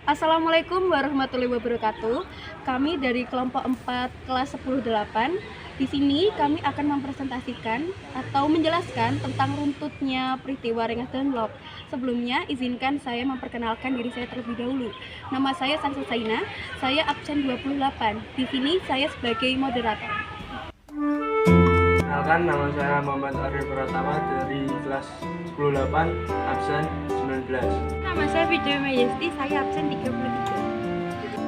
Assalamualaikum warahmatullahi wabarakatuh. Kami dari kelompok 4 kelas 10-8. Di sini kami akan mempresentasikan atau menjelaskan tentang runtutnya peristiwa Rengas Dengklok. Sebelumnya izinkan saya memperkenalkan diri saya terlebih dahulu. Nama saya Sansa Saina, saya absen 28. Di sini saya sebagai moderator. Kenalkan, nama saya Muhammad Arif Pratama dari kelas 10-8, absen 19. Nama saya Widya Mayesti, saya absen 33.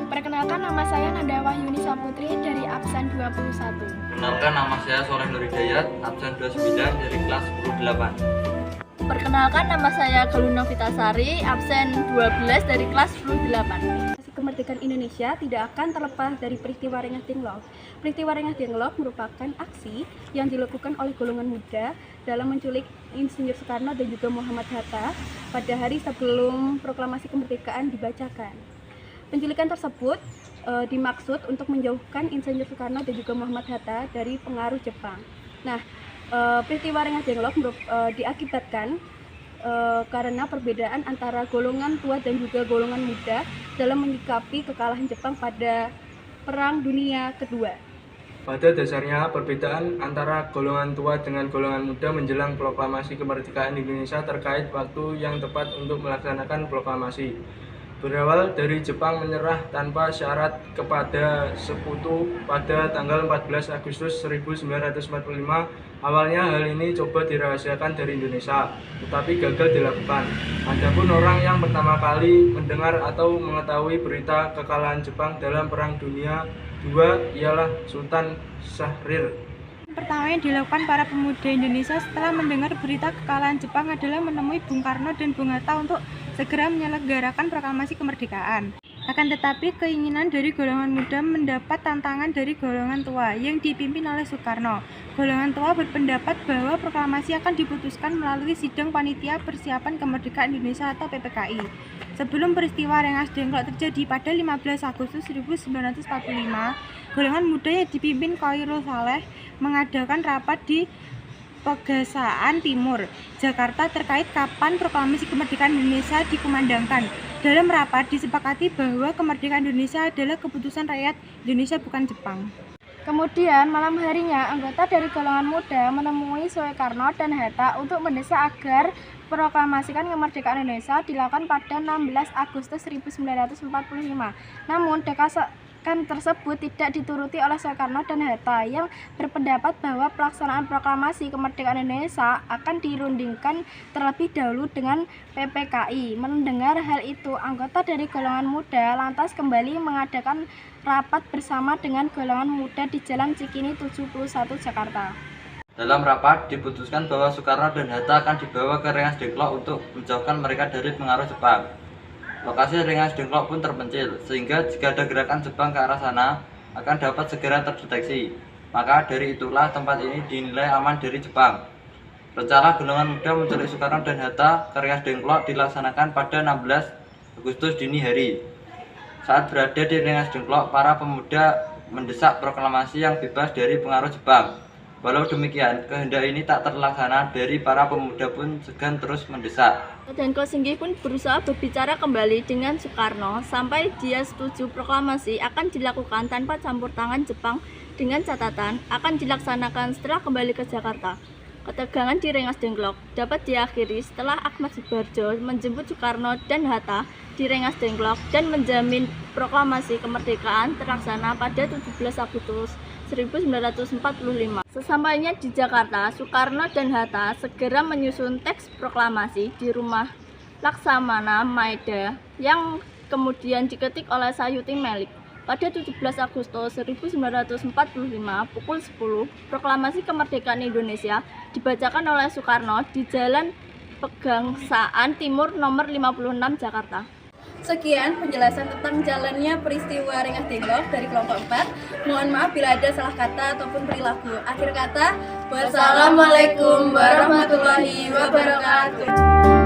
Perkenalkan, nama saya Nanda Wahyuni Saputri dari absen 21. Perkenalkan, nama saya Soleh Nur Hidayat, absen 29 dari kelas 10-8. Perkenalkan, nama saya Galuh Novitasari, absen 12 dari kelas 10-8. Kemerdekaan Indonesia tidak akan terlepas dari peristiwa Rengas Dengklok. Peristiwa Rengas Dengklok merupakan aksi yang dilakukan oleh golongan muda dalam menculik Insinyur Soekarno dan juga Muhammad Hatta pada hari sebelum proklamasi kemerdekaan dibacakan. Penculikan tersebut dimaksud untuk menjauhkan Insinyur Soekarno dan juga Muhammad Hatta dari pengaruh Jepang. Nah, peristiwa Rengas Dengklok diakibatkan karena perbedaan antara golongan tua dan juga golongan muda dalam menyikapi kekalahan Jepang pada Perang Dunia Kedua. Pada dasarnya, perbedaan antara golongan tua dengan golongan muda menjelang proklamasi kemerdekaan Indonesia terkait waktu yang tepat untuk melaksanakan proklamasi. Berawal dari Jepang menyerah tanpa syarat kepada sekutu pada tanggal 14 Agustus 1945. Awalnya hal ini coba dirahasiakan dari Indonesia, tetapi gagal dilakukan. Adapun orang yang pertama kali mendengar atau mengetahui berita kekalahan Jepang dalam Perang Dunia II ialah Sultan Syahrir. Pertama yang dilakukan para pemuda Indonesia setelah mendengar berita kekalahan Jepang adalah menemui Bung Karno dan Bung Hatta untuk segera menyelenggarakan proklamasi kemerdekaan. Akan tetapi keinginan dari golongan muda mendapat tantangan dari golongan tua yang dipimpin oleh Soekarno. Golongan tua berpendapat bahwa proklamasi akan diputuskan melalui sidang panitia persiapan kemerdekaan Indonesia atau PPKI. Sebelum peristiwa Rengas Dengklok terjadi pada 15 Agustus 1945, golongan muda yang dipimpin Khairul Saleh mengadakan rapat di Pegasaan Timur, Jakarta terkait kapan proklamasi kemerdekaan Indonesia dikumandangkan. Dalam rapat disepakati bahwa kemerdekaan Indonesia adalah keputusan rakyat Indonesia bukan Jepang. Kemudian malam harinya anggota dari golongan muda menemui Soekarno dan Hatta untuk mendesak agar proklamasikan kemerdekaan Indonesia dilakukan pada 16 Agustus 1945. Namun desakan tersebut tidak dituruti oleh Soekarno dan Hatta yang berpendapat bahwa pelaksanaan proklamasi kemerdekaan Indonesia akan dirundingkan terlebih dahulu dengan PPKI. Mendengar hal itu, anggota dari golongan muda lantas kembali mengadakan rapat bersama dengan golongan muda di Jalan Cikini 71 Jakarta. Dalam rapat diputuskan bahwa Soekarno dan Hatta akan dibawa ke Rengas Dengklok untuk menjauhkan mereka dari pengaruh Jepang. Lokasi Rengas Dengklok pun terpencil, sehingga jika ada gerakan Jepang ke arah sana akan dapat segera terdeteksi. Maka dari itulah tempat ini dinilai aman dari Jepang. Rencana golongan muda menculik Soekarno dan Hatta ke Rengas Dengklok dilaksanakan pada 16 Agustus dini hari. Saat berada di Rengas Dengklok, para pemuda mendesak proklamasi yang bebas dari pengaruh Jepang. Walau demikian, kehendak ini tak terlaksana dari para pemuda pun segan terus mendesak. Dengklok Singgi pun berusaha berbicara kembali dengan Soekarno sampai dia setuju proklamasi akan dilakukan tanpa campur tangan Jepang dengan catatan akan dilaksanakan setelah kembali ke Jakarta. Ketegangan di Rengas Dengklok dapat diakhiri setelah Ahmad Subarjo menjemput Soekarno dan Hatta di Rengas Dengklok dan menjamin proklamasi kemerdekaan terlaksana pada 17 Agustus 1945. Sesampainya di Jakarta, Soekarno dan Hatta segera menyusun teks proklamasi di rumah Laksamana Maeda yang kemudian diketik oleh Sayuti Melik. Pada 17 Agustus 1945 pukul 10, proklamasi kemerdekaan Indonesia dibacakan oleh Soekarno di Jalan Pegangsaan Timur nomor 56 Jakarta. Sekian penjelasan tentang jalannya peristiwa Rengas Dengklok dari kelompok 4. Mohon maaf bila ada salah kata ataupun perilaku. Akhir kata, wassalamualaikum warahmatullahi wabarakatuh.